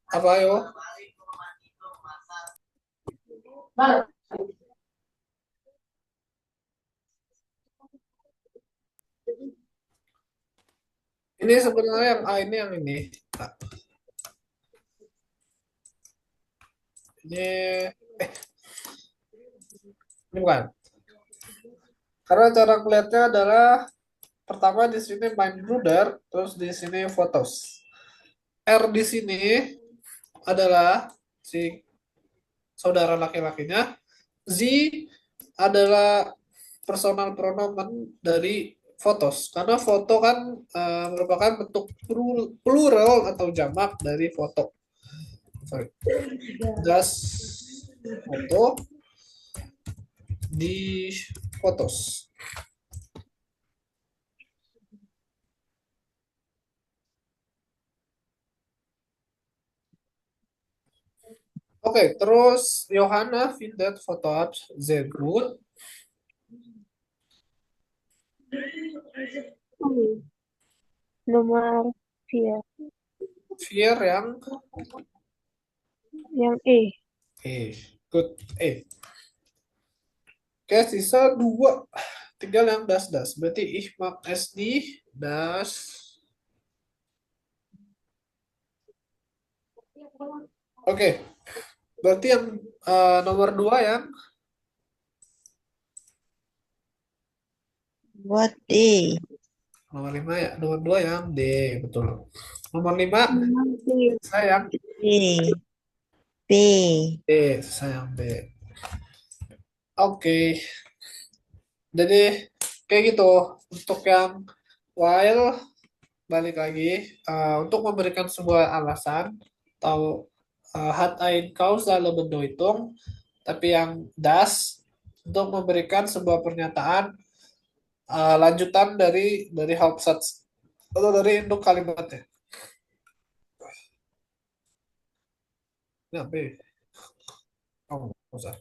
Apa yo? Ini sebenarnya yang A ini yang ini. A. Ini bukan. Karena cara melihatnya adalah pertama di sini mein Bruder, terus di sini fotos. R di sini adalah si saudara laki-lakinya. Z adalah personal pronoun dari fotos. Karena foto kan merupakan bentuk plural atau jamak dari foto. Sorry. Das foto di fotos. Oke, terus Johanna findet Fotoapps sehr gut. Nomor 4. 4 Yang E. Good. Oke, sisa 2. Tinggal yang das. Berarti ich mag es nicht, das. Oke. Berarti yang nomor 2 yang What D? nomor 5 ya. Nomor 2 yang D, betul. Nomor 5 sayang B. B. D, sayang B. Oke. Jadi kayak gitu. Untuk yang while balik lagi untuk memberikan sebuah alasan atau hat ein kausale Bedeutung, tapi yang das untuk memberikan sebuah pernyataan lanjutan dari Hauptsatz atau dari induk kalimatnya. Ya, B. Oh, usah.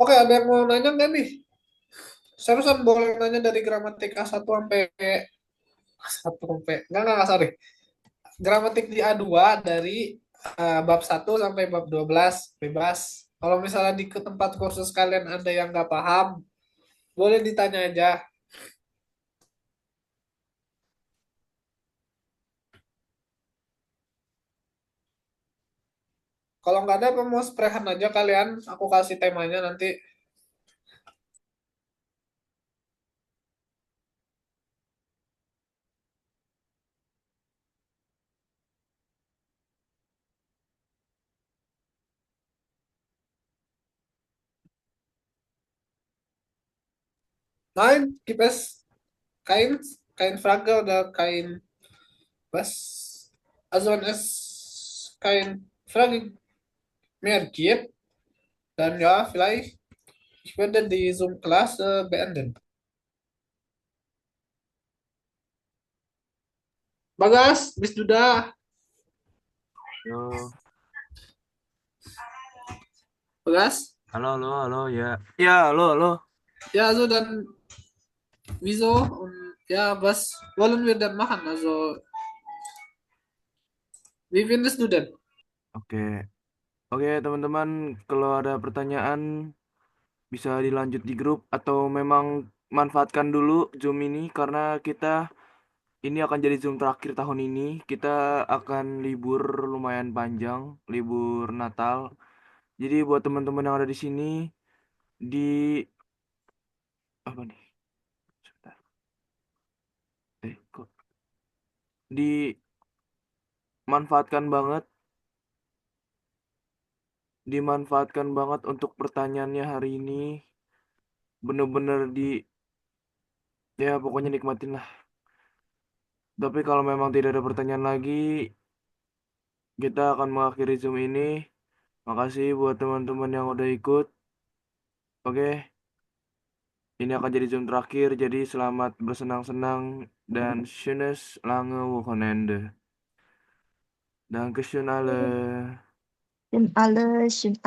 Oke, ada yang mau nanya nggak nih? Seriusan boleh nanya dari gramatika 1 sampai nggak, sorry. Gramatik di A2 dari bab 1 sampai bab 12 bebas. Kalau misalnya di ke tempat kursus kalian ada yang nggak paham, boleh ditanya aja. Kalau nggak ada, apa mau sprehan aja kalian? Aku kasih temanya nanti. Nein, gibt es kein Frage oder kein was? Also wenn es kein Frage mehr gibt, dann ja, vielleicht ich werde die Zoom-Klasse beenden. Bagas, bis du da? Halo, Bagas? halo, ya. Ya, halo. Ja, also dann, wieso? Und ja, was wollen wir dann machen? Also, wie findest du denn? Oke, teman-teman, kalau ada pertanyaan bisa dilanjut di grup atau memang manfaatkan dulu Zoom ini karena ini akan jadi Zoom terakhir tahun ini. Kita akan libur lumayan panjang, libur Natal. Jadi buat teman-teman yang ada di sini apa nih? Sebentar. Kok dimanfaatkan banget untuk pertanyaannya hari ini. Bener-bener ya pokoknya nikmatin lah. Tapi kalau memang tidak ada pertanyaan lagi, kita akan mengakhiri Zoom ini. Makasih buat teman-teman yang udah ikut. Oke. Ini akan jadi Zoom terakhir, jadi selamat bersenang-senang dan schönes lange Wochenende. Dankeschön alle. Schön alle, schön alle.